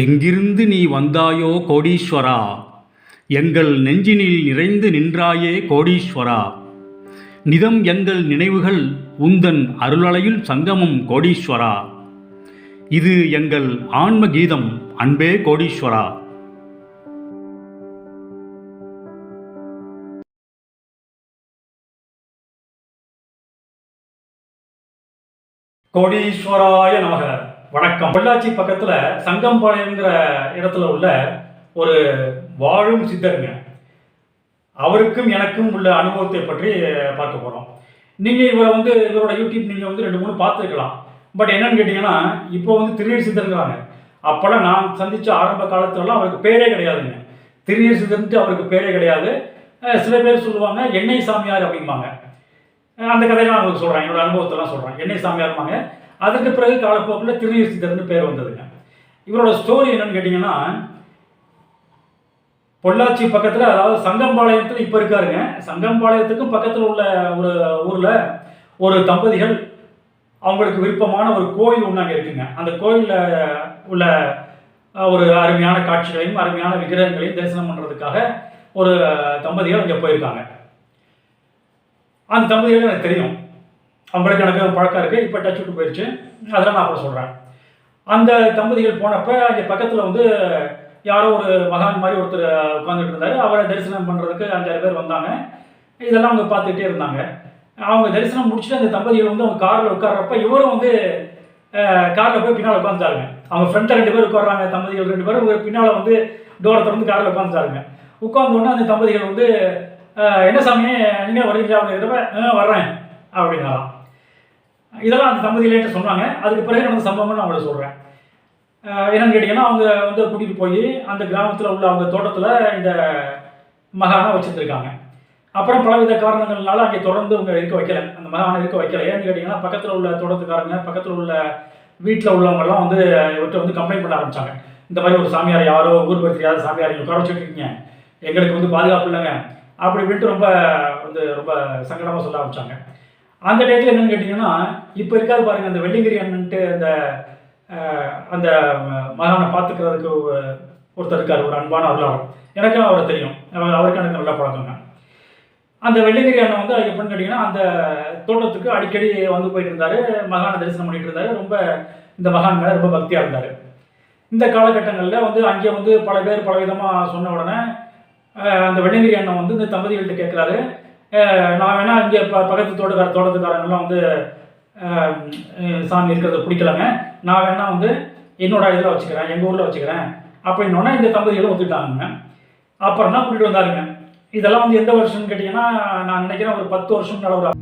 எங்கிருந்து நீ வந்தாயோ கோடீஸ்வரா, எங்கள் நெஞ்சினில் நிறைந்து நின்றாயே கோடீஸ்வரா. நிதம் எங்கள் நினைவுகள் உந்தன் அருளலையில் சங்கமம் கோடீஸ்வரா. இது எங்கள் ஆன்ம கீதம் அன்பே கோடீஸ்வரா. கோடீஸ்வராய நமக. வணக்கம். பொள்ளாச்சி பக்கத்தில் சங்கம்பாளையங்கிற இடத்துல உள்ள ஒரு வாழும் சித்தருங்க. அவருக்கும் எனக்கும் உள்ள அனுபவத்தை பற்றி பார்க்க போகிறோம். நீங்கள் இவரோட யூடியூப் நீங்கள் 2-3 பார்த்துருக்கலாம். பட் என்னன்னு கேட்டிங்கன்னா, இப்போ திருநீர் சித்தருங்கிறாங்க. அப்போல்லாம் நான் சந்தித்த ஆரம்ப காலத்துலலாம் அவருக்கு பேரே கிடையாதுங்க. திருநீர் சித்தர்ன்ட்டு அவருக்கு பேரே கிடையாது. சில பேர் சொல்லுவாங்க எண்ணெய் சாமியார் அப்படிம்பாங்க. அந்த கதையெல்லாம் நான் உங்களுக்கு சொல்கிறேன், என்னோட அனுபவத்தெல்லாம் சொல்கிறேன். எண்ணெய் சாமியார்பாங்க. அதுக்கு பிறகு காலப்போக்கில் திருநீர் சித்தர்னு பேர் வந்ததுங்க. இவரோட ஸ்டோரி என்னன்னு கேட்டிங்கன்னா, பொள்ளாச்சி பக்கத்தில், அதாவது சங்கம்பாளையத்தில் இப்போ இருக்காருங்க. சங்கம்பாளையத்துக்கும் பக்கத்தில் உள்ள ஒரு ஊரில் ஒரு தம்பதிகள், அவங்களுக்கு விருப்பமான ஒரு கோயில் ஒன்று அங்கே இருக்குங்க. அந்த கோயிலில் உள்ள ஒரு அருமையான காட்சிகளையும் அருமையான விக்கிரகங்களையும் தரிசனம் பண்ணுறதுக்காக ஒரு தம்பதிகள் அங்கே போயிருக்காங்க. அந்த தம்பதிகள் எனக்கு தெரியும், அவங்களுக்கு எனக்கு பழக்கம் இருக்குது. இப்போ டச் விட்டு போயிடுச்சு, அதெல்லாம் நான் அப்புறம் சொல்கிறேன். அந்த தம்பதிகள் போனப்போ அங்கே பக்கத்தில் யாரோ ஒரு மகான் மாதிரி ஒருத்தர் உட்காந்துட்டு இருந்தார். அவரை தரிசனம் பண்ணுறதுக்கு 5-6 பேர் வந்தாங்க. இதெல்லாம் அவங்க பார்த்துக்கிட்டே இருந்தாங்க. அவங்க தரிசனம் முடிச்சுட்டு அந்த தம்பதிகள் அவங்க காரில் உட்கார்றப்ப இவரும் காரில் போய் பின்னால் உட்காந்துட்டாருங்க. அவங்க ஃப்ரெண்டில் 2 பேர் உட்காடுறாங்க. தம்பதிகள் 2 பேரும் பின்னால் டோரை திறந்து காரில் உட்காந்துட்டாருங்க. உட்காந்தோடனே அந்த தம்பதிகள் என்ன சாமி நீங்கள் வரீங்களா அப்படிங்கிறப்ப வர்றேன் அப்படின்னாலாம். இதெல்லாம் அந்த தம்பதியிலேட்டு சொன்னாங்க. அதுக்கு பிறகு நடந்த சம்பவம் நான் அவங்களை சொல்கிறேன். என்னன்னு கேட்டிங்கன்னா, அவங்க கூட்டிகிட்டு போய் அந்த கிராமத்தில் உள்ள அவங்க தோட்டத்தில் இந்த மகானை வச்சுருந்துருக்காங்க. அப்புறம் பலவித காரணங்கள்னால அங்கே தொடர்ந்து அவங்க இருக்க வைக்கல, அந்த மகானை இருக்க வைக்கல. ஏன்னு கேட்டிங்கன்னா, பக்கத்தில் உள்ள தோட்டத்துக்காரங்க, பக்கத்தில் உள்ள வீட்டில் உள்ளவங்கெல்லாம் இவர்கிட்ட கம்ப்ளைண்ட் பண்ண ஆரம்பித்தாங்க. இந்த மாதிரி ஒரு சாமியார், யாரோ ஊர் பேர் தெரியாத சாமியார் உட்கார வச்சுருக்கீங்க, எங்களுக்கு பாதுகாப்பு இல்லைங்க அப்படி இப்படின்ட்டு ரொம்ப ரொம்ப சங்கடமாக சொல்ல ஆரம்பித்தாங்க. அந்த டயத்தில் என்னென்னு கேட்டிங்கன்னா, இப்போ இருக்காது பாருங்கள், அந்த வெள்ளிங்கிரி அண்ணன்ட்டு அந்த மகானை பார்த்துக்கிறதுக்கு ஒருத்தர் இருக்கார், ஒரு அன்பான அருளாளர். எனக்கும் அவரை தெரியும், அவருக்கு எனக்கு நல்ல பழக்கங்க. அந்த வெள்ளிங்கிரி அண்ணன் எப்படின்னு கேட்டிங்கன்னா, அந்த தோட்டத்துக்கு அடிக்கடி போயிட்டு இருந்தார், மகானை தரிசனம் பண்ணிட்டு இருந்தார். ரொம்ப இந்த மகான் மேலே ரொம்ப பக்தியாக இருந்தார். இந்த காலகட்டங்களில் அங்கே பல பேர் பல விதமாக சொன்ன உடனே அந்த வெள்ளிங்கிரி அண்ணன் இந்த தம்பதிகள்கிட்ட கேட்குறாரு, நான் வேணால் இங்கே பக்கத்து தோட்டத்துக்காரங்கெல்லாம் சாமி இருக்கிறத பிடிக்கலங்க, நான் வேணால் என்னோட இதில் வச்சுக்கிறேன், எங்கள் ஊரில் வச்சுக்கிறேன் அப்படின்னோடனே இந்த தம்பதிகளும் ஒத்துக்கிட்டாங்க. அப்புறம் தான் கூட்டிகிட்டு வந்தாருங்க. இதெல்லாம் எந்த வருஷம்னு கேட்டிங்கன்னா, நான் நினைக்கிறேன் ஒரு 10 வருஷம் அளவு.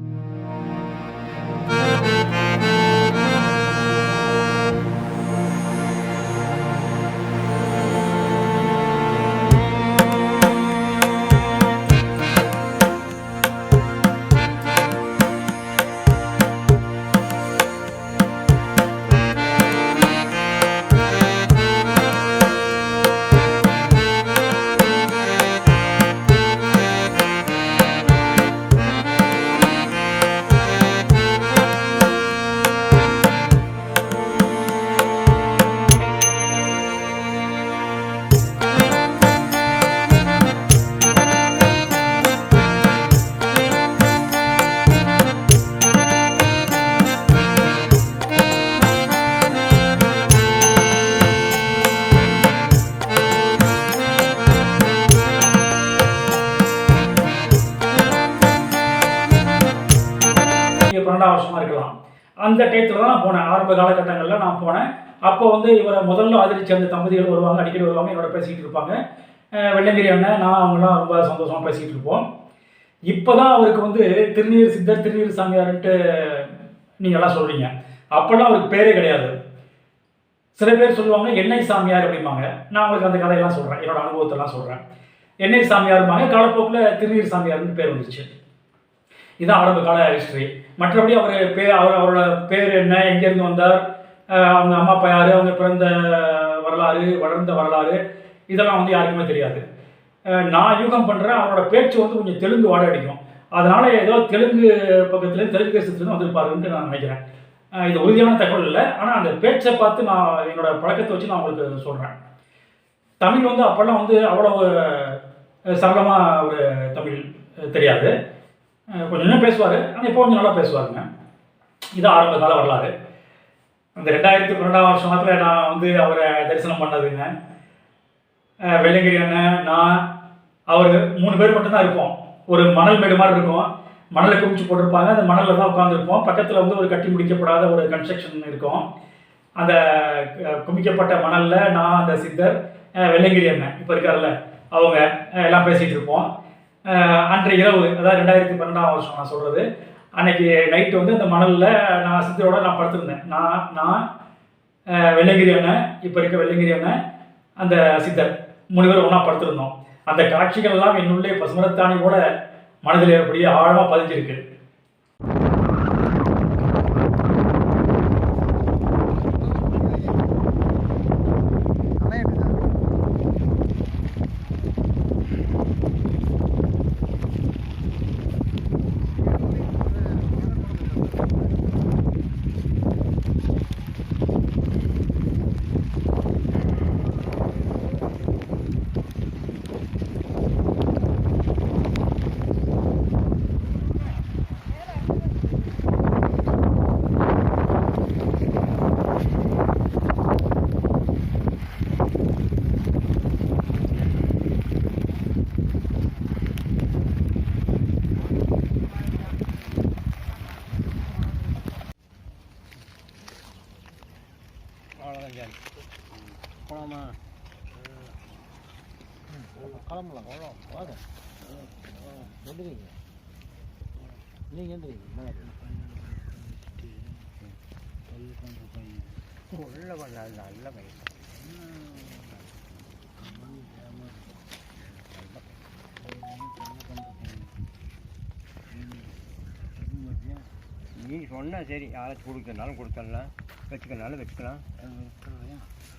வருஷமாக இருக்கலாம். அந்த டயத்தில் தான் நான் போனேன். ஆரம்ப காலகட்டங்களில் நான் போனேன். அப்போ இவரை முதல்ல ஆதரிச்சு அந்த தம்பதிகள் வருவாங்க, அடிக்கடி வருவாங்க, என்னோட பேசிக்கிட்டு இருப்பாங்க. வெள்ளங்கிரி அண்ணன், நான் அவங்களாம் ரொம்ப சந்தோஷமாக பேசிக்கிட்டு இருப்போம். இப்போ தான் அவருக்கு திருநீர் சித்தர், திருநீர் சாமியார்ன்ட்டு நீங்கள்லாம் சொல்கிறீங்க. அப்போல்லாம் அவருக்கு பேரே கிடையாது. சில பேர் சொல்லுவாங்க எண்ணெய் சாமியார் அப்படிம்பாங்க. நான் உங்களுக்கு அந்த கதையெல்லாம் சொல்கிறேன், என்னோட அனுபவத்தெல்லாம் சொல்கிறேன். எண்ணெய் சாமியார்பாங்க, காலப்போக்கில் திருநீர் சாமியார்னு பேர் வந்துச்சு. இதுதான் ஆரம்ப கால ஹிஸ்ட்ரி. மற்றபடி அவரோட பேர் என்ன, எங்கேருந்து வந்தார், அவங்க அம்மா அப்பா யார், அவங்க பிறந்த வரலாறு, வளர்ந்த வரலாறு, இதெல்லாம் யாருக்குமே தெரியாது. நான் யூகம் பண்ணுறேன், அவரோட பேச்சு கொஞ்சம் தெலுங்கு வாடை அடிக்கும். அதனால் ஏதோ தெலுங்கு பக்கத்துலேருந்து, தெலுங்கு தேசத்துலேருந்து வந்திருப்பாருன்ட்டு நான் நினைக்கிறேன். இது உறுதியான தகவல் இல்லை, ஆனால் அந்த பேச்சை பார்த்து நான் என்னோட பழக்கத்தை வச்சு நான் உங்களுக்கு சொல்கிறேன். தமிழ் வந்து அப்போல்லாம் வந்து அவ்வளோ சரளமாக ஒரு தமிழ் தெரியாது. கொஞ்சம் கொஞ்சம் பேசுவார், ஆனால் இப்போ கொஞ்சம் நல்லா பேசுவாருங்க. இது ஆரம்ப கால வரலாறு. அந்த 2012ஆம் வருஷத்தில் நான் வந்து அவரை தரிசனம் பண்ணதுங்க. வெள்ளைங்கிரி அண்ணன், நான், அவர் 3 பேர் மட்டும்தான் இருப்போம். ஒரு மணல் மேடு மாதிரி இருக்கும், மணலை குமிச்சு போட்டிருப்பாங்க, அந்த மணலில் தான் உட்காந்துருப்போம். பக்கத்தில் வந்து ஒரு கட்டி முடிக்கப்படாத ஒரு கன்ஸ்ட்ரக்ஷன் இருக்கும். அந்த குமிக்கப்பட்ட மணலில் நான், அந்த சித்தர், வெள்ளைங்கிரி அண்ணன் இப்போ இருக்கார்ல அவங்க எல்லாம் பேசிகிட்டு இருப்போம். அன்றைய இரவு, அதாவது 2012ஆம் வருஷம் நான் சொல்கிறது, அன்னைக்கு நைட்டு வந்து அந்த மணலில் நான் சித்தரோட நான் படுத்திருந்தேன். நான் வெள்ளைங்கிரி அண்ணன், இப்போ இருக்க வெள்ளைங்கிரி அண்ணன், அந்த சித்தர் 3 பேர் ஒன்றா படுத்திருந்தோம். அந்த காட்சிகள் எல்லாம் என்னுள்ளே பசுமரத்தாணி போல மனதில் அப்படியே ஆழமாக பதிஞ்சிருக்கு. போலாமா? கிளம்பலாம். வாங்க, வந்துடுங்க. நீங்கள் எந்திரிங்க. உள்ள பண்ணாது நல்ல பையன். நீ சொன்னால் சரி, யாராச்சும் கொடுக்கறனாலும் கொடுத்துடலாம், வச்சுக்கனாலும் வச்சுக்கலாம்,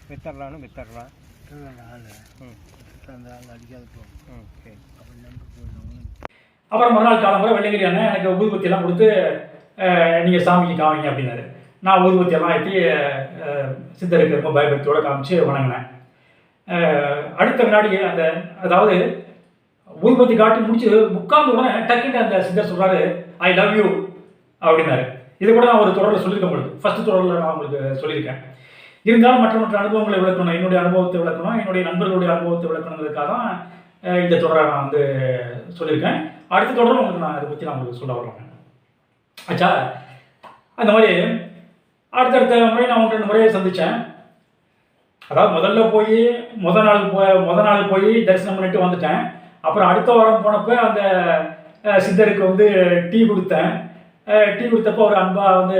வித்தரலான்னு வித்தரலாம். அடிக்காது போகும். சரி. அப்புறம் மறுநாள் காலம்புற வெள்ளைங்கிரி அண்ணன் எனக்கு ஊதுபத்தியெல்லாம் கொடுத்து நீங்கள் சாமிக்கு காமிங்க அப்படின்னாரு. நான் ஊதுபத்தியெல்லாம் ஏற்றி சித்தருக்கு ரொம்ப பயபக்தியோடு காமிச்சு வணங்கினேன். அடுத்த வினாடி அதாவது ஊதுபத்தி காட்டி முடிச்சு உட்கார்ந்து உடனே டக்குன்னு அந்த சித்தர் சொல்கிறாரு, ஐ லவ் யூ அப்படின்னாரு. இது கூட நான் ஒரு தொடரில் சொல்லியிருக்கேன் உங்களுக்கு, ஃபஸ்ட்டு தொடரில் நான் உங்களுக்கு சொல்லியிருக்கேன். இருந்தாலும் மற்ற அனுபவங்களை விளக்கணும், என்னுடைய அனுபவத்தை விளக்கணும், என்னுடைய நண்பர்களுடைய அனுபவத்தை விளக்கணுங்கிறதுக்காக தான் இந்த தொடரை நான் வந்து சொல்லியிருக்கேன். அடுத்த தொடரும் உங்களுக்கு நான் இதை பற்றி நான் உங்களுக்கு சொல்ல வர்றேன். ஆச்சா, அந்த மாதிரி அடுத்தடுத்த முறை நான் 1-2 முறையை சந்தித்தேன். அதாவது முத நாள் போய் தரிசனம் பண்ணிட்டு வந்துட்டேன். அப்புறம் அடுத்த வாரம் போனப்போ அந்த சித்தருக்கு வந்து டீ கொடுத்தேன். டீ கொடுத்தப்போ ஒரு அன்பாக வந்து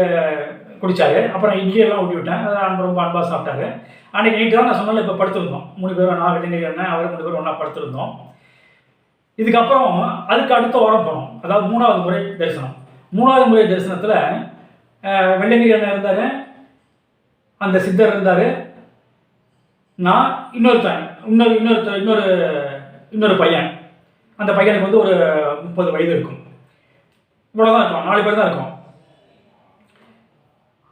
குடித்தாரு. அப்புறம் இட்லியெல்லாம் ஊட்டி விட்டேன். அன்பு ரொம்ப அன்பாக சாப்பிட்டாரு. அன்றைக்கி நைட்டு தான் நான் சொன்னால இப்போ படுத்திருந்தோம். 3 பேரும், நான், வெள்ளைங்கிரி அண்ணன், அவர் 3 பேரும் ஒன்றா படுத்திருந்தோம். இதுக்கப்புறம் அதுக்கு அடுத்த வாரம் போனோம். அதாவது 3வது முறை தரிசனம். 3வது முறை தரிசனத்தில் வெள்ளைங்கிரி அண்ணன் இருந்தார், அந்த சித்தர் இருந்தார், நான், இன்னொரு பையன். அந்த பையனுக்கு வந்து ஒரு 30 வயது இருக்கும். இவ்வளோ தான் இருக்கோம், 4 பேர் தான் இருக்கோம்.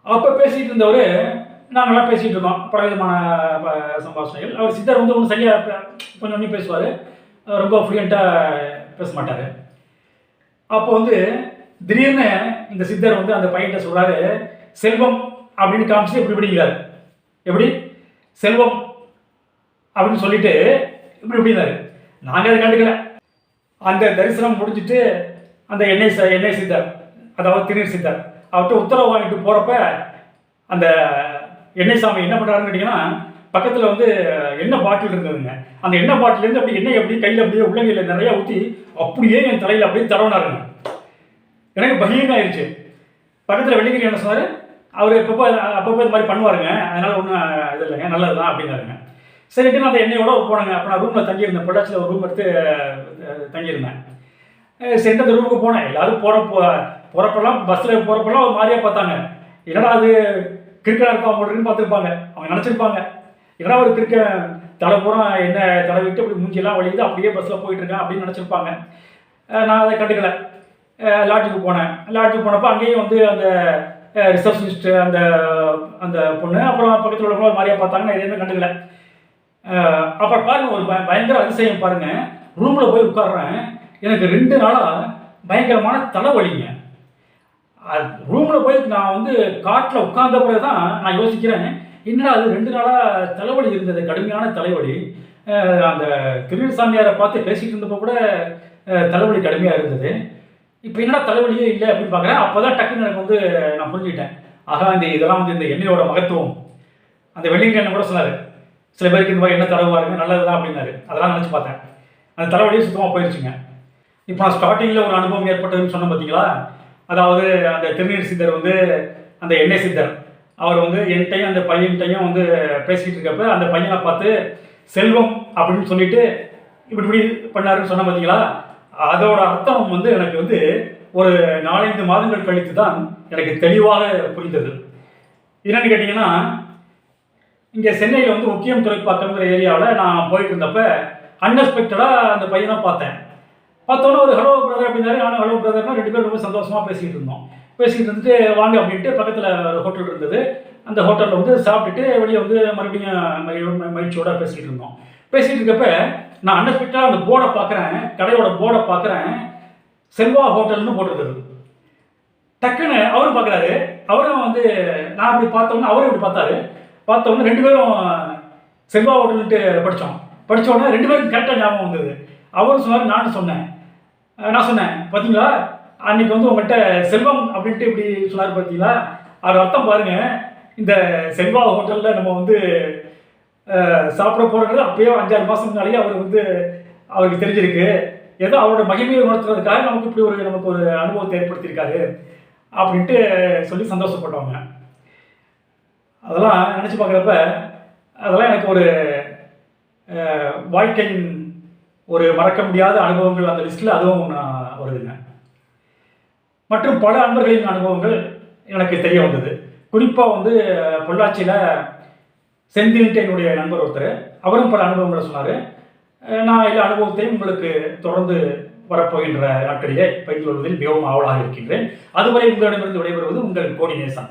அப்போ பேசிகிட்டு இருந்தவர், நாங்கள்லாம் பேசிகிட்டு இருக்கோம், பல விதமான சம்பாஷணைகள். அவர் சித்தர் வந்து ஒன்றும் சரியாக கொஞ்சம் கொஞ்சம் பேசுவார், ரொம்ப ஃப்ளூயண்ட்டாக பேச மாட்டார். அப்போ வந்து திடீர்னு இந்த சித்தர் வந்து அந்த பையன்கிட்ட சொல்கிறாரு, செல்வம் அப்படின்னு காமிச்சு இப்படிங்கிறார். எப்படி செல்வம் அப்படின்னு சொல்லிட்டு இப்படினாரு. நாங்கள் அதை கண்டுக்கல. அந்த தரிசனம் முடிஞ்சுட்டு அந்த எண்ணெய் சித்தர், அதாவது திருநீர் சித்தர், அவர்கிட்ட உத்தரவு வாங்கிட்டு போகிறப்ப அந்த எண்ணெய் சாமி என்ன பண்ணுறாருன்னு கேட்டிங்கன்னா, பக்கத்தில் வந்து எண்ணெய் பாட்டில் இருந்ததுங்க. அந்த எண்ணெய் பாட்டிலேருந்து அப்படி எண்ணெய் அப்படி கையில் அப்படியே உள்ளங்கையில் நிறையா ஊற்றி அப்படியே என் தலையில் அப்படியே தடவினாருங்க. எனக்கு பகிரங்க ஆயிடுச்சு. பக்கத்தில் வெள்ளைங்கிரி என்ன சொன்னார், அவர் அப்பப்போ இது மாதிரி பண்ணுவாருங்க, அதனால் ஒன்றும் இது இல்லைங்க, நல்லது தான் அப்படின்னாருங்க. சரிட்டு நான் அந்த எண்ணெயோட போனேங்க. அப்போ நான் ரூமில் தங்கியிருந்தேன், பொள்ளாச்சியில் ஒரு ரூம் எடுத்து தங்கியிருந்தேன். சென்று அந்த ரூமுக்கு போனேன். எல்லோரும் போகிறப்பெல்லாம் பஸ்ஸில் போகிறப்பெல்லாம் ஒரு மாதிரியாக பார்த்தாங்க. என்னடா அது கிரிக்கெட் இருப்பான் போட்டுருக்குன்னு பார்த்துருப்பாங்க. அவங்க நினச்சிருப்பாங்க, என்னடா ஒரு கிரிக்கெட் தலை பூரா எண்ணெய் தடவிட்டு அப்படி மூஞ்சியெல்லாம் வலியுது, அப்படியே பஸ்ஸில் போயிட்டுருக்கேன் அப்படின்னு நினச்சிருப்பாங்க. நான் அதை கண்டுக்கலை. லாட்ஜுக்கு போனேன். லாட்ஜுக்கு போனப்போ அங்கேயும் வந்து அந்த ரிசப்ஷனிஸ்ட் அந்த அந்த பொண்ணு, அப்புறம் பக்கத்தில் உள்ளவங்க மாதிரியா பார்த்தாங்க. நான் எதுவுமே கண்டுக்கல. அப்புறம் பாருங்க ஒரு பயங்கர அதிசயம் பாருங்க. ரூமில் போய் உட்கார்றேன். எனக்கு 2 நாளாக பயங்கரமான தலைவலிங்க. ரூமில் போய் நான் வந்து காட்டில் உட்கார்ந்த பிறகு தான் நான் யோசிக்கிறேன், என்னடா அது 2 நாளாக தலைவலி இருந்தது, கடுமையான தலைவலி. அந்த திருநீர் சாமியாரை பார்த்து பேசிகிட்டு இருந்தப்போ கூட தலைவலி கடுமையாக இருந்தது. இப்போ என்னடா தலைவலியே இல்லை அப்படின்னு பார்க்குறேன். அப்போ தான் டக்குன்னு எனக்கு வந்து நான் புரிஞ்சுக்கிட்டேன், ஆகா இதெல்லாம் வந்து இந்த எண்ணெயோட மகத்துவம். அந்த வெள்ளிங்கிற எண்ணெய் கூட சொன்னார், சில பேருக்கு இந்த மாதிரி எண்ணெய் தடவுவாருங்க, நல்லது தான் அப்படின்னாரு. அதெல்லாம் நினச்சி பார்த்தேன். அந்த தலைவலியும் சுத்தமாக போயிடுச்சுங்க. இப்போ நான் ஸ்டார்டிங்கில் ஒரு அனுபவம் ஏற்பட்டதுன்னு சொன்னேன் பார்த்தீங்களா, அதாவது அந்த திருநீர் சித்தர் வந்து அந்த எண்ணெய் சித்தர் அவர் வந்து என்கிட்டையும் அந்த பையன்கிட்டையும் வந்து பேசிக்கிட்டு இருக்கப்ப அந்த பையனை பார்த்து செல்வம் அப்படின்னு சொல்லிட்டு இப்படி பண்ணாருன்னு சொன்ன பார்த்தீங்களா, அதோட அர்த்தம் வந்து எனக்கு வந்து ஒரு 4-5 மாதங்கள் கழித்து தான் எனக்கு தெளிவாக புரிந்தது. என்னன்னு கேட்டிங்கன்னா, இங்கே சென்னையில் வந்து முக்கியம் துறைப்பாக்கங்கிற ஏரியாவில் நான் போயிட்டு இருந்தப்ப அன்எக்ஸ்பெக்டடாக அந்த பையனை பார்த்தேன். பார்த்தோன்னே ஒரு ஹலோ பிரதர் அப்படின்னாரு. நானும் ஹலோ பிரதர்னா 2 பேரும் ரொம்ப சந்தோஷமாக பேசிகிட்டு இருந்தோம். பேசிகிட்டு இருந்துட்டு வாங்க அப்படின்ட்டு பக்கத்தில் ஒரு ஹோட்டல் இருந்தது. அந்த ஹோட்டலில் வந்து சாப்பிட்டுட்டு வெளியே வந்து மறுபடியும் மகிழ்ச்சியோட பேசிகிட்டு இருந்தோம். பேசிகிட்டு இருக்கப்ப நான் அன்எக்ஸ்பெக்டடாக அந்த போர்டை பார்க்குறேன், கடையோட போர்டை பார்க்குறேன், செல்வா ஹோட்டல்னு போட்டிருக்குது. டக்குன்னு அவரும் பார்க்குறாரு. அவரும் வந்து நான் அப்படி பார்த்தோன்னே அவரும் இப்படி பார்த்தாரு. பார்த்தோன்னே 2 பேரும் செல்வா ஹோட்டல்ன்ட்டு படித்தோன்னே 2 பேரும் கரெக்டாக ஞாபகம் வந்தது. அவரும் சொன்னார், நானும் சொன்னேன். நான் சொன்னேன், பார்த்தீங்களா அன்றைக்கி வந்து உங்கள்கிட்ட செல்வம் அப்படின்ட்டு இப்படி சொன்னார் பார்த்தீங்களா, அது அர்த்தம் பாருங்கள். இந்த செல்வா ஹோட்டலில் நம்ம வந்து சாப்பிட போகிறது அப்பயே 5-6 மாதம் முன்னாலேயே அவர் வந்து அவருக்கு தெரிஞ்சிருக்கு. ஏதோ அவரோட மகிமையை உணர்த்துறதுக்காக நமக்கு ஒரு அனுபவத்தை ஏற்படுத்தியிருக்காரு அப்படின்ட்டு சொல்லி சந்தோஷப்பட்டவங்க. அதெல்லாம் நினச்சி பார்க்குறப்ப அதெல்லாம் எனக்கு ஒரு வாழ்க்கையின் ஒரு மறக்க முடியாத அனுபவங்கள் அந்த லிஸ்ட்டில் அதுவும் வருதுங்க. மற்றும் பல அன்பர்களின் அனுபவங்கள் எனக்கு தெரிய வந்தது. குறிப்பாக வந்து பொள்ளாச்சியில் செந்தில்ட்டு என்னுடைய நண்பர் ஒருத்தர், அவரும் பல அனுபவங்களை சொன்னார். நான் எல்லா அனுபவத்தையும் உங்களுக்கு தொடர்ந்து வரப்போகின்ற நாட்களிலே பகிர்ந்து கொள்வதில் மிகவும் ஆவலாக இருக்கின்றேன். அதுவரை உங்களிடமிருந்து விடைபெறுவது உங்கள் கோடி நேசன்.